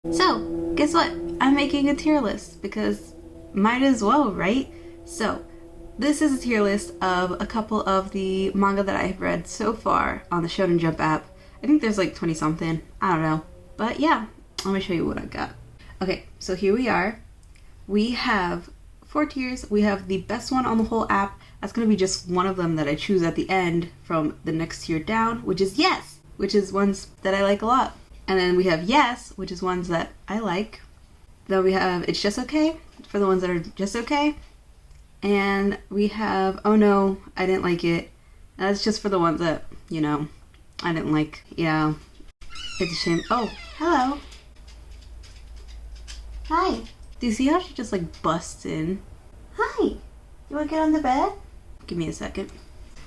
So, guess what? I'm making a tier list because might as well, right? So, this is a tier list of a couple of the manga that I've read so far on the Shounen Jump app. I think there's like 20 something. I don't know. But yeah, let me show you what I got. Okay, so here we are. We have 4 tiers. We have the best one on the whole app. That's going to be just one of them that I choose at the end from the next tier down, which is Yes, which is ones that I like a lot. And then we have Yes, which is ones that I like. Then we have It's Just Okay, for the ones that are just okay. And we have Oh No, I Didn't Like It. That's just for the ones that, you know, I didn't like. Yeah, it's a shame. Oh, hello. Hi. Do you see how she just like busts in? Hi. You wanna get on the bed? Give me a second.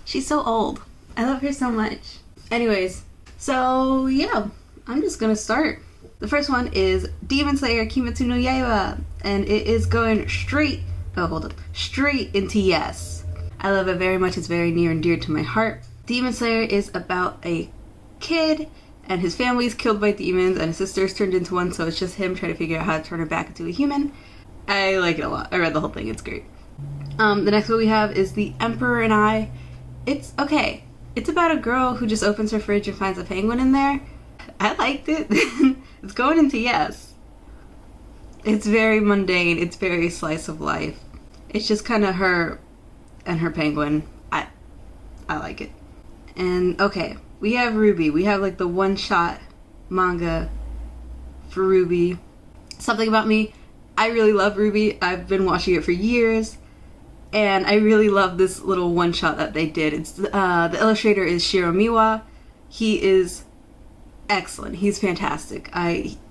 She's so old. I love her so much. Anyways, so yeah, I'm just gonna start. The first one is Demon Slayer Kimetsu no Yaiba, and it is going straight into Yes. I love it very much. It's very near and dear to my heart. Demon Slayer is about a kid and his family is killed by demons and his sister is turned into one, so it's just him trying to figure out how to turn her back into a human. I like it a lot. I read the whole thing. It's great. The next one we have is The Emperor and I. It's okay. It's about a girl who just opens her fridge and finds a penguin in there. I liked it. It's going into Yes. It's very mundane. It's very slice of life. It's just kind of her and her penguin. I like it. And okay, we have Ruby. We have like the one-shot manga for Ruby. Something About Me. I really love Ruby. I've been watching it for years. And I really love this little one-shot that they did. It's the illustrator is Shiro Miwa. He is excellent. He's fantastic.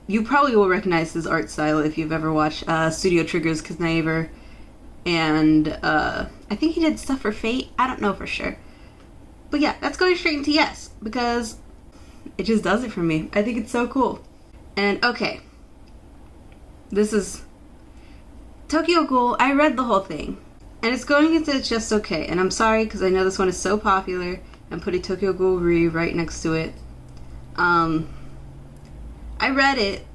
You probably will recognize his art style if you've ever watched Studio Trigger's Kniver. And I think he did stuff for Fate. I don't know for sure. But yeah, that's going straight into Yes, because it just does it for me. I think it's so cool. And okay, this is Tokyo Ghoul. I read the whole thing. And it's going into It's Just Okay. And I'm sorry, because I know this one is so popular. I'm putting Tokyo Ghoul Re right next to it. I read it.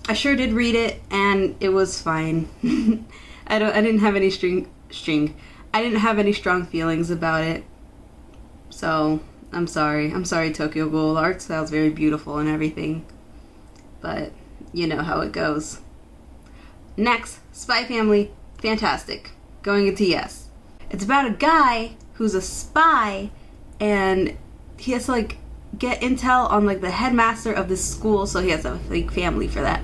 I sure did read it, and it was fine. I didn't have any I didn't have any strong feelings about it. So, I'm sorry. I'm sorry, Tokyo Ghoul. The art style's very beautiful and everything. But, you know how it goes. Next, Spy Family. Fantastic. Going into Yes. It's about a guy who's a spy, and he has to, like, get intel on, like, the headmaster of this school, so he has a fake family for that.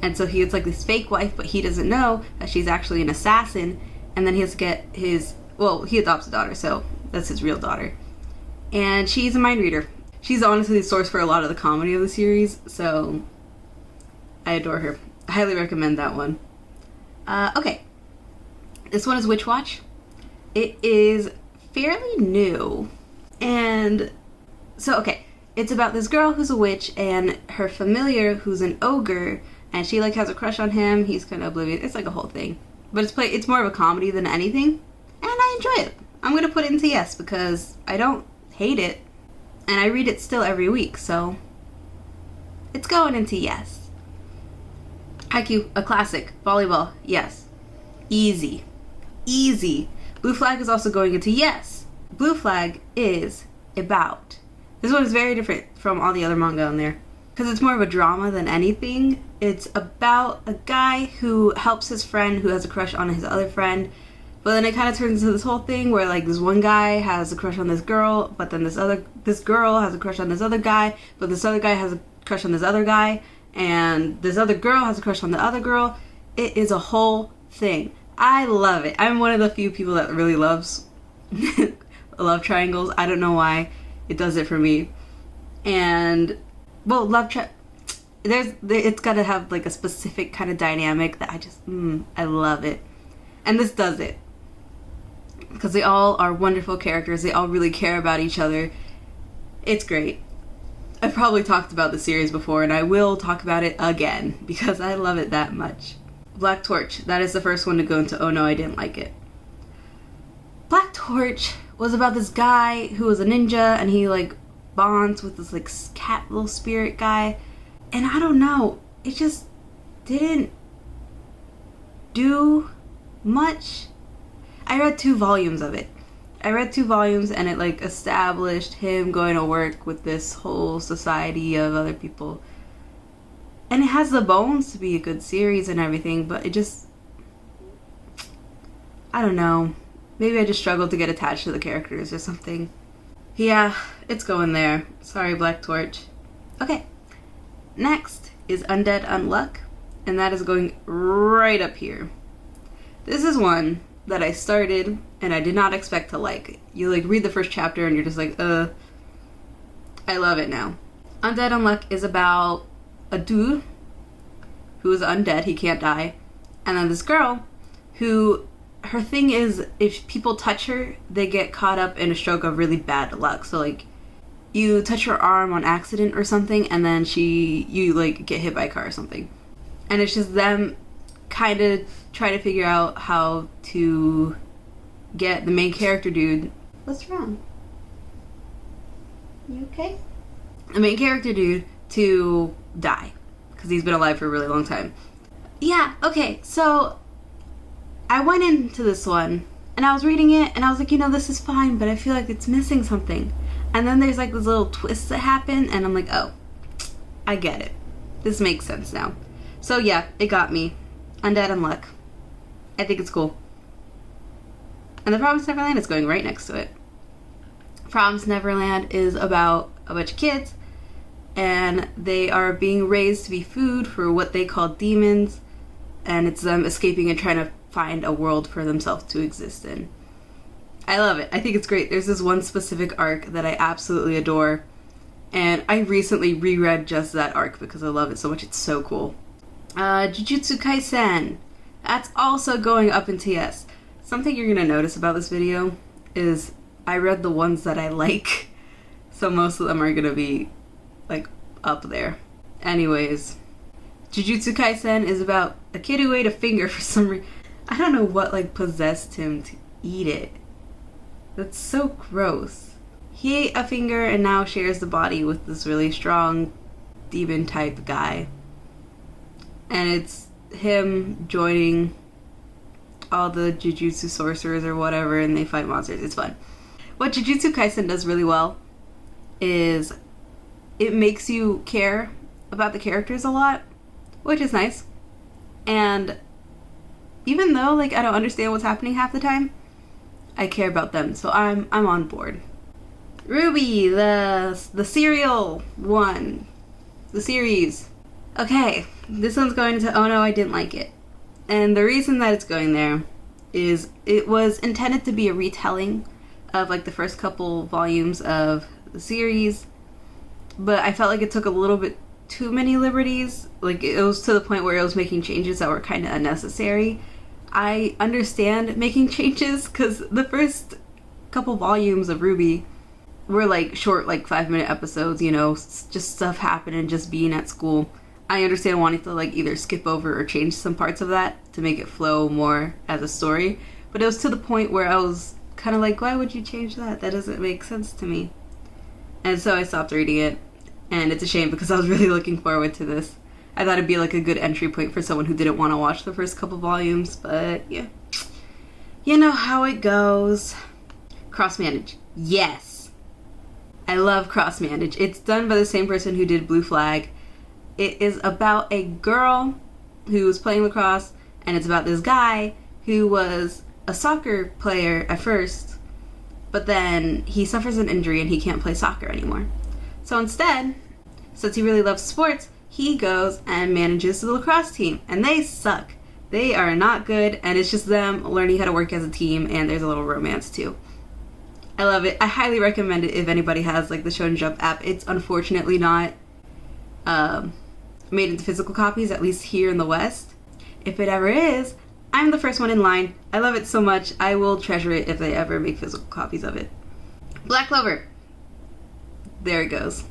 And so he has, like, this fake wife, but he doesn't know that she's actually an assassin, and then he has to get he adopts a daughter, so that's his real daughter. And she's a mind reader. She's honestly the source for a lot of the comedy of the series, so I adore her. I highly recommend that one. Okay. This one is Witch Watch. It is fairly new. And so, okay. It's about this girl who's a witch and her familiar who's an ogre, and she like has a crush on him. He's kind of oblivious. It's like a whole thing. But it's more of a comedy than anything. And I enjoy it. I'm going to put it into Yes because I don't hate it. And I read it still every week, so it's going into Yes. Haikyuu, a classic. Volleyball, Yes. Easy. Blue Flag is also going into Yes. Blue Flag is about... This one is very different from all the other manga on there because it's more of a drama than anything. It's about a guy who helps his friend who has a crush on his other friend, but then it kind of turns into this whole thing where like this one guy has a crush on this girl, but then this girl has a crush on this other guy, but this other guy has a crush on this other guy, and this other girl has a crush on the other girl. It is a whole thing. I love it. I'm one of the few people that really loves love triangles. I don't know why. It does it for me. And well, it's got to have like a specific kind of dynamic that I love it. And this does it. Because they all are wonderful characters. They all really care about each other. It's great. I've probably talked about the series before, and I will talk about it again because I love it that much. Black Torch. That is the first one to go into Oh No, I Didn't Like It. Black Torch was about this guy who was a ninja, and he like bonds with this like cat little spirit guy. And I don't know, it just didn't do much. I read 2 volumes of it. I read 2 volumes and it like established him going to work with this whole society of other people. And it has the bones to be a good series and everything, but it just, I don't know. Maybe I just struggled to get attached to the characters or something. Yeah, it's going there. Sorry, Black Torch. Okay. Next is Undead Unluck, and that is going right up here. This is one that I started and I did not expect to like. You like read the first chapter and you're just like, I love it now. Undead Unluck is about a dude who is undead, he can't die, and then this girl who, her thing is if people touch her, they get caught up in a stroke of really bad luck. So like you touch her arm on accident or something and then you like get hit by a car or something. And it's just them kind of try to figure out how to get the main character dude. What's wrong? You okay? The main character dude to die because he's been alive for a really long time. Yeah, okay, so I went into this one and I was reading it and I was like, this is fine, but I feel like it's missing something. And then there's like these little twists that happen and I'm like, oh, I get it. This makes sense now. So yeah, it got me. Undead Unluck. I think it's cool. And The Promised Neverland is going right next to it. Promised Neverland is about a bunch of kids and they are being raised to be food for what they call demons, and it's them escaping and trying to find a world for themselves to exist in. I love it. I think it's great. There's this one specific arc that I absolutely adore, and I recently reread just that arc because I love it so much. It's so cool. Jujutsu Kaisen. That's also going up in TS. Something you're gonna notice about this video is I read the ones that I like, so most of them are gonna be like up there. Anyways, Jujutsu Kaisen is about a kid who ate a finger for some reason. I don't know what like possessed him to eat it. That's so gross. He ate a finger and now shares the body with this really strong demon type guy. And it's him joining all the Jujutsu sorcerers or whatever and they fight monsters. It's fun. What Jujutsu Kaisen does really well is it makes you care about the characters a lot, which is nice. And even though like I don't understand what's happening half the time, I care about them, so I'm on board. Ruby, the serial one, the series. Okay, this one's going into Oh No, I Didn't Like It. And the reason that it's going there is it was intended to be a retelling of like the first couple volumes of the series, but I felt like it took a little bit too many liberties. Like it was to the point where it was making changes that were kind of unnecessary. I understand making changes because the first couple volumes of Ruby were like short, like 5-minute episodes, just stuff happening, just being at school. I understand wanting to like either skip over or change some parts of that to make it flow more as a story, but it was to the point where I was kind of like, why would you change that? That doesn't make sense to me. And so I stopped reading it, and it's a shame because I was really looking forward to this. I thought it'd be like a good entry point for someone who didn't want to watch the first couple volumes, but yeah. You know how it goes. Cross-manage. Yes. I love cross-manage. It's done by the same person who did Blue Flag. It is about a girl who's playing lacrosse, and it's about this guy who was a soccer player at first, but then he suffers an injury and he can't play soccer anymore. So instead, since he really loves sports, he goes and manages the lacrosse team, and they suck. They are not good, and it's just them learning how to work as a team, and there's a little romance too. I love it. I highly recommend it if anybody has like the Shonen Jump app. It's unfortunately not made into physical copies, at least here in the West. If it ever is, I'm the first one in line. I love it so much. I will treasure it if they ever make physical copies of it. Black Clover. There it goes.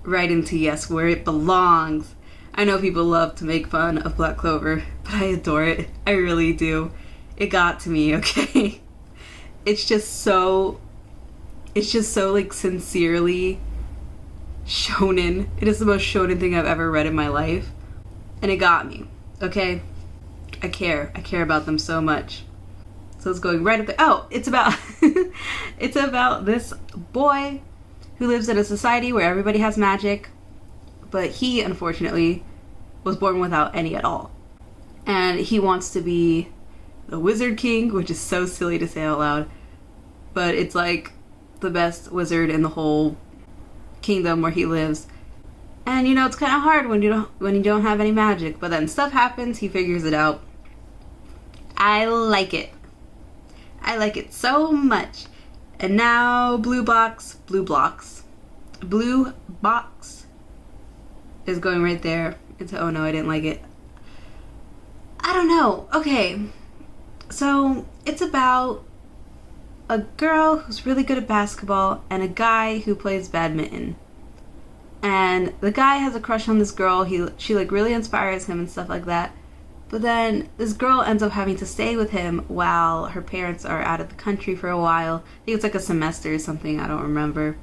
Right into yes, where it belongs. I know people love to make fun of Black Clover, but I adore it. I really do. It got to me, okay? It's just so like sincerely shonen. It is the most shonen thing I've ever read in my life. And it got me, okay? I care about them so much. So it's going right up there. Oh, it's about it's about this boy who lives in a society where everybody has magic, but he unfortunately was born without any at all. And he wants to be the Wizard King, which is so silly to say out loud, but it's like the best wizard in the whole kingdom where he lives. And you know, it's kind of hard when you don't have any magic, but then stuff happens, he figures it out. I like it so much. And now Blue Box is going right there into oh no, I didn't like it. I don't know. Okay, so it's about a girl who's really good at basketball and a guy who plays badminton. And the guy has a crush on this girl. She like really inspires him and stuff like that. But then this girl ends up having to stay with him while her parents are out of the country for a while. I think it's like a semester or something, I don't remember.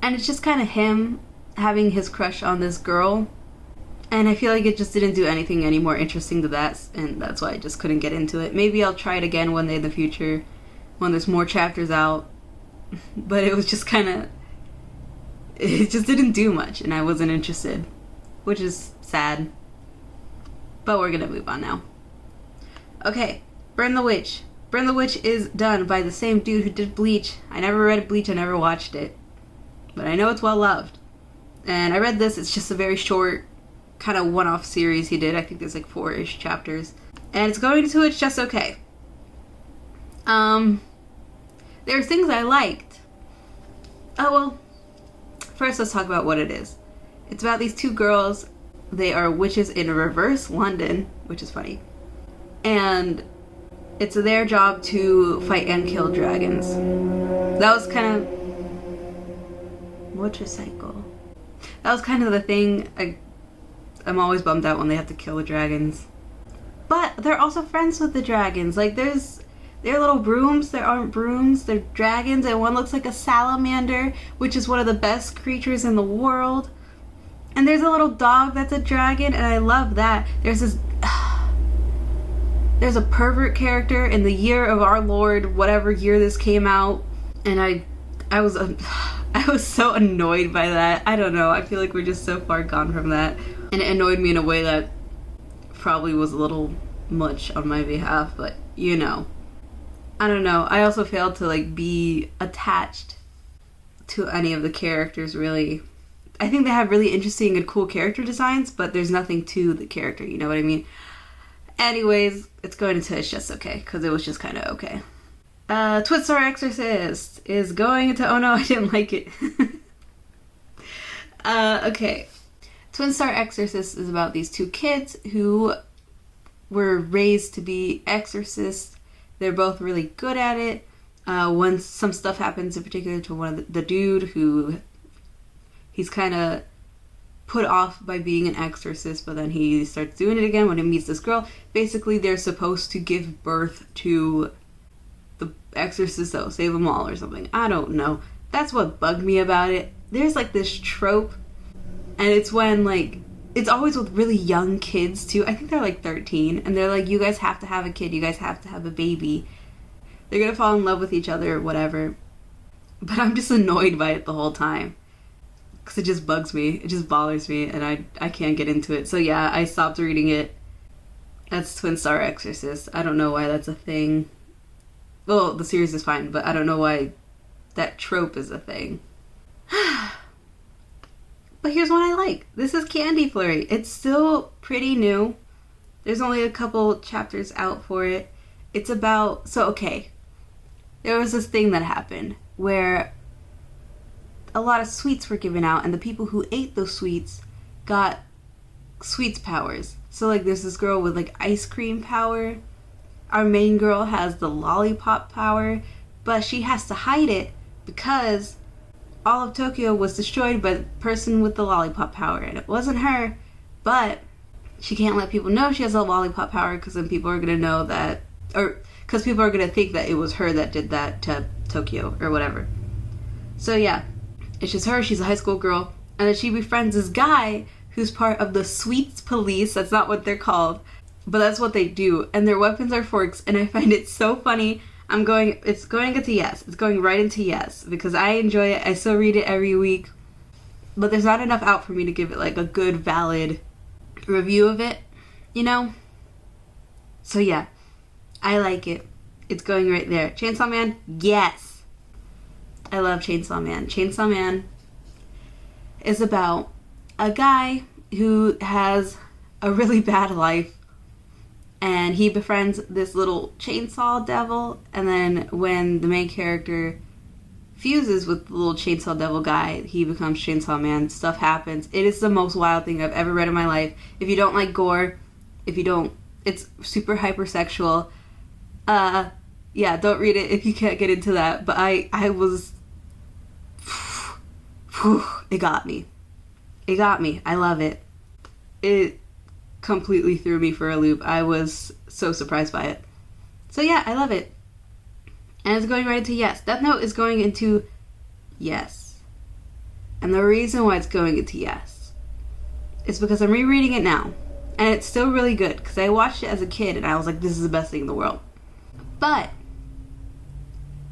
And it's just kind of him having his crush on this girl. And I feel like it just didn't do anything any more interesting to that, and that's why I just couldn't get into it. Maybe I'll try it again one day in the future when there's more chapters out. But it was just kind of... it just didn't do much, and I wasn't interested. Which is sad. But we're gonna move on now. Okay, Burn the Witch. Burn the Witch is done by the same dude who did Bleach. I never read Bleach, I never watched it. But I know it's well loved. And I read this, it's just a very short, kind of one-off series he did. I think there's like 4-ish chapters. And it's going to It's Just Okay. There are things I liked. Oh, well, first let's talk about what it is. It's about these two girls. They are witches in reverse London, which is funny. And it's their job to fight and kill dragons. That was kind of... motorcycle. That was kind of the thing. I'm always bummed out when they have to kill the dragons. But they're also friends with the dragons. Like, they're little brooms. There aren't brooms. They're dragons. And one looks like a salamander, which is one of the best creatures in the world. And there's a little dog that's a dragon, and I love that. There's a pervert character in the year of our Lord, whatever year this came out. And I was so annoyed by that. I don't know. I feel like we're just so far gone from that. And it annoyed me in a way that probably was a little much on my behalf, but you know. I don't know. I also failed to like be attached to any of the characters really. I think they have really interesting and cool character designs, but there's nothing to the character, you know what I mean? Anyways, it's going into It's Just Okay, because it was just kind of okay. Twin Star Exorcist is going into oh no, I didn't like it. Okay. Twin Star Exorcist is about these two kids who were raised to be exorcists. They're both really good at it. When some stuff happens in particular to one of the dude who he's kind of put off by being an exorcist, but then he starts doing it again when he meets this girl. Basically, they're supposed to give birth to the exorcist that will save them all or something. I don't know. That's what bugged me about it. There's like this trope, and it's when like, it's always with really young kids too. I think they're like 13, and they're like, you guys have to have a kid, you guys have to have a baby. They're gonna fall in love with each other or whatever. But I'm just annoyed by it the whole time. Because it just bugs me. It just bothers me, and I can't get into it. So yeah, I stopped reading it. That's Twin Star Exorcist. I don't know why that's a thing. Well, the series is fine, but I don't know why that trope is a thing. But here's one I like. This is Candy Flurry. It's still pretty new. There's only a couple chapters out for it. It's about... So, okay. There was this thing that happened where a lot of sweets were given out, and the people who ate those sweets got sweets powers. So, like, there's this girl with, like, ice cream power. Our main girl has the lollipop power, but she has to hide it because all of Tokyo was destroyed by the person with the lollipop power, and it wasn't her, but she can't let people know she has a lollipop power because then people are going to know that, or because people are going to think that it was her that did that to Tokyo or whatever. So yeah, it's just her. She's a high school girl, and then she befriends this guy who's part of the Sweets Police. That's not what they're called, but that's what they do. And their weapons are forks, and I find it so funny. It's going into yes. It's going right into yes, because I enjoy it. I still read it every week, but there's not enough out for me to give it like a good, valid review of it, you know? So yeah, I like it. It's going right there. Chainsaw Man, yes. I love Chainsaw Man. Chainsaw Man is about a guy who has a really bad life, and he befriends this little chainsaw devil, and then when the main character fuses with the little chainsaw devil guy, he becomes Chainsaw Man. Stuff happens. It is the most wild thing I've ever read in my life. If you don't like gore, it's super hypersexual. Yeah, don't read it if you can't get into that. But I was, it got me. It got me. I love it. It completely threw me for a loop. I was so surprised by it. So yeah, I love it. And it's going right into yes. Death Note is going into yes. And the reason why it's going into yes is because I'm rereading it now. And it's still really good, because I watched it as a kid and I was like, this is the best thing in the world. But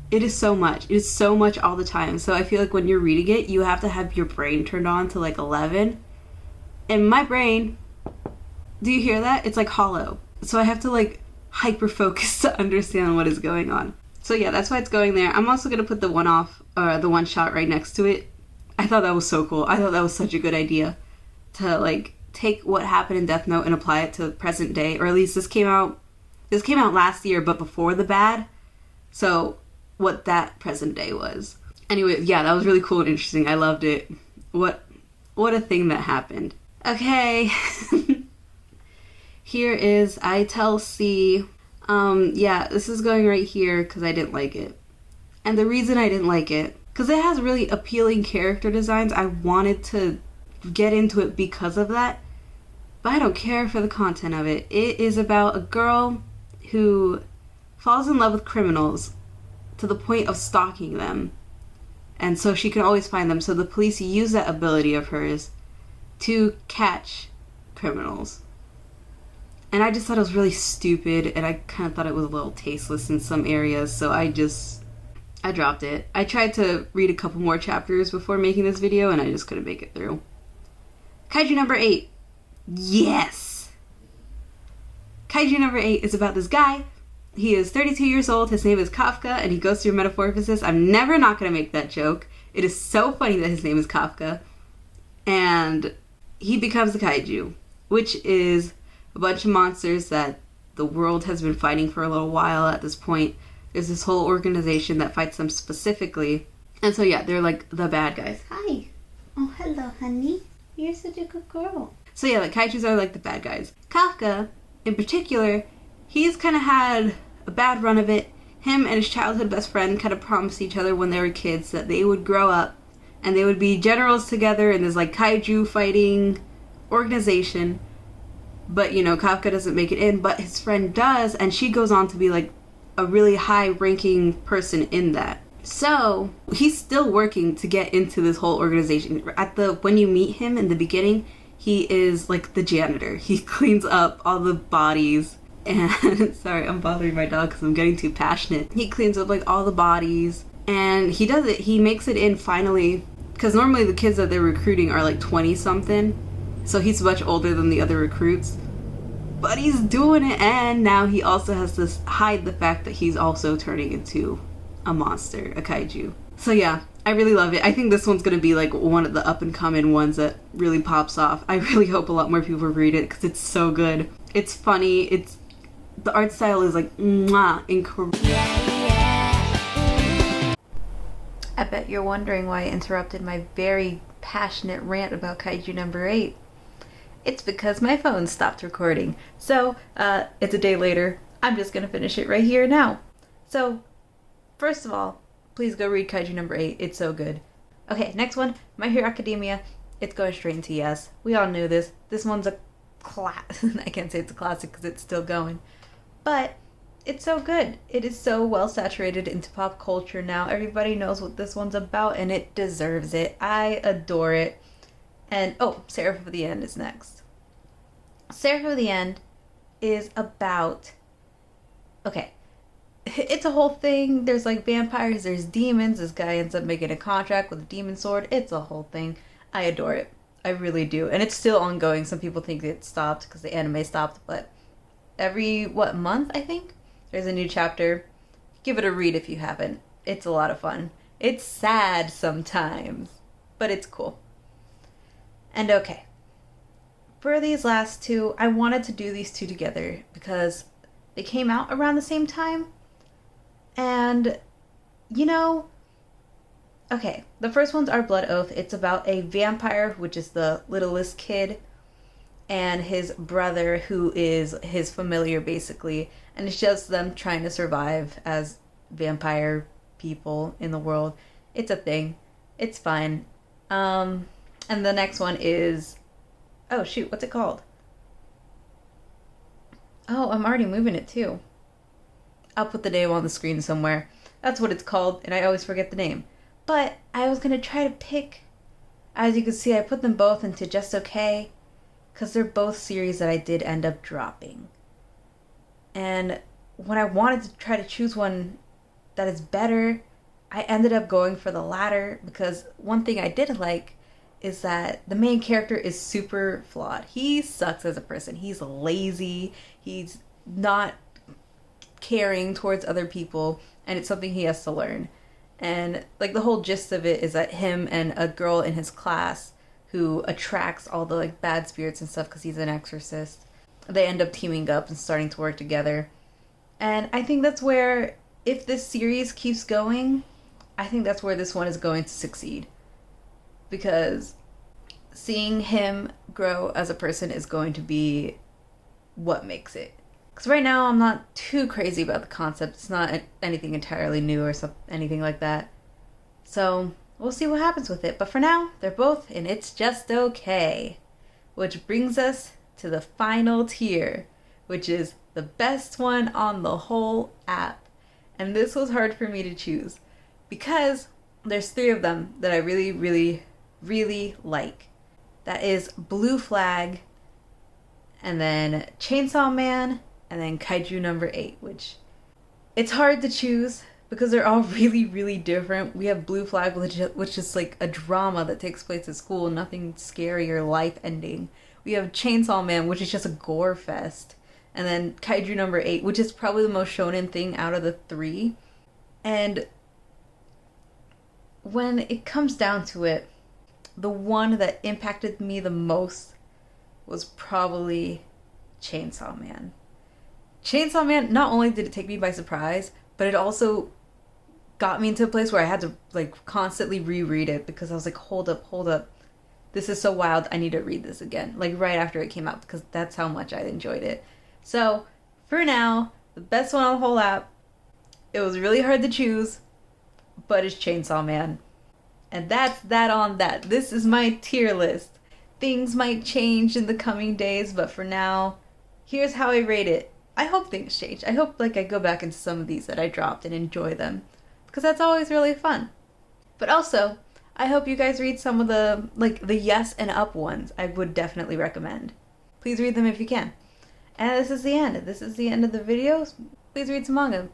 it is so much. It is so much all the time. So I feel like when you're reading it, you have to have your brain turned on to like 11. And my brain, do you hear that? It's like hollow. So I have to like hyper focus to understand what is going on. So yeah, that's why it's going there. I'm also going to put the one shot right next to it. I thought that was so cool. I thought that was such a good idea to like take what happened in Death Note and apply it to present day. Or at least this came out last year, but before the bad. So what that present day was. Anyway, yeah, that was really cool and interesting. I loved it. What a thing that happened. Okay. Here is I Tell C. Yeah, this is going right here because I didn't like it. And the reason I didn't like it, because it has really appealing character designs. I wanted to get into it because of that. But I don't care for the content of it. It is about a girl who falls in love with criminals to the point of stalking them. And so she can always find them. So the police use that ability of hers to catch criminals. And I just thought it was really stupid, and I kind of thought it was a little tasteless in some areas, so I dropped it. I tried to read a couple more chapters before making this video, and I just couldn't make it through. Kaiju number 8. Yes! Kaiju number 8 is about this guy. He is 32 years old, his name is Kafka, and he goes through metamorphosis. I'm never not going to make that joke. It is so funny that his name is Kafka. And he becomes a kaiju, which is a bunch of monsters that the world has been fighting for a little while at this point. There's this whole organization that fights them specifically. And so yeah, they're like the bad guys. Hi. Oh, hello, honey. You're such a good girl. So yeah, like kaijus are like the bad guys. Kafka, in particular, he's kind of had a bad run of it. Him and his childhood best friend kind of promised each other when they were kids that they would grow up and they would be generals together in this like kaiju fighting organization. But, you know, Kafka doesn't make it in, but his friend does, and she goes on to be, like, a really high-ranking person in that. So, he's still working to get into this whole organization. When you meet him in the beginning, he is, like, the janitor. He cleans up all the bodies, and, sorry, I'm bothering my dog because I'm getting too passionate. He cleans up, like, all the bodies, and he does it. He makes it in finally, because normally the kids that they're recruiting are, like, 20-something. So he's much older than the other recruits. But he's doing it, and now he also has to hide the fact that he's also turning into a monster, a kaiju. So yeah, I really love it. I think this one's going to be like one of the up-and-coming ones that really pops off. I really hope a lot more people read it because it's so good. It's funny. The art style is like, mwah, incredible. I bet you're wondering why I interrupted my very passionate rant about Kaiju number 8. It's because my phone stopped recording. So, it's a day later. I'm just gonna finish it right here now. So, first of all, please go read Kaiju number 8. It's so good. Okay, next one, My Hero Academia. It's going straight into yes. We all knew this. This one's a I can't say it's a classic because it's still going. But, it's so good. It is so well saturated into pop culture now. Everybody knows what this one's about, and it deserves it. I adore it. And oh, Seraph of the End is next. Seraph of the End is about, okay, it's a whole thing. There's like vampires, there's demons. This guy ends up making a contract with a demon sword. It's a whole thing. I adore it. I really do. And it's still ongoing. Some people think it stopped because the anime stopped, but every, month, I think? There's a new chapter. Give it a read if you haven't. It's a lot of fun. It's sad sometimes, but it's cool. And okay, for these last two, I wanted to do these two together because they came out around the same time. And, you know, okay, the first one's Our Blood Oath. It's about a vampire, which is the littlest kid, and his brother, who is his familiar, basically. And it's just them trying to survive as vampire people in the world. It's a thing. It's fine. And the next one is... Oh, shoot, what's it called? Oh, I'm already moving it, too. I'll put the name on the screen somewhere. That's what it's called, and I always forget the name. But I was going to try to pick... As you can see, I put them both into Just Okay, because they're both series that I did end up dropping. And when I wanted to try to choose one that is better, I ended up going for the latter, because one thing I did like is that the main character is super flawed. He sucks as a person. He's lazy. He's not caring towards other people, and it's something he has to learn. And like the whole gist of it is that him and a girl in his class who attracts all the like bad spirits and stuff because he's an exorcist, they end up teaming up and starting to work together. And I think that's where, if this series keeps going, I think that's where this one is going to succeed. Because seeing him grow as a person is going to be what makes it. Because right now I'm not too crazy about the concept. It's not anything entirely new or anything like that. So we'll see what happens with it. But for now, they're both in It's Just Okay. Which brings us to the final tier, which is the best one on the whole app. And this was hard for me to choose because there's three of them that I really, really, really like. That is Blue Flag, and then Chainsaw Man, and then Kaiju number 8, which it's hard to choose because they're all really, really different. We have Blue Flag, which is like a drama that takes place at school, nothing scary or life-ending. We have Chainsaw Man, which is just a gore fest. And then Kaiju number 8, which is probably the most shonen thing out of the three. And when it comes down to it, the one that impacted me the most was probably Chainsaw Man. Chainsaw Man, not only did it take me by surprise, but it also got me into a place where I had to like constantly reread it because I was like, hold up. This is so wild. I need to read this again. Like right after it came out because that's how much I enjoyed it. So for now, the best one on the whole app, it was really hard to choose, but it's Chainsaw Man. And that's that on that. This is my tier list. Things might change in the coming days, but for now, here's how I rate it. I hope things change. I hope like I go back into some of these that I dropped and enjoy them, because that's always really fun. But also, I hope you guys read some of the yes and up ones. I would definitely recommend. Please read them if you can. And this is the end. This is the end of the video. Please read some manga.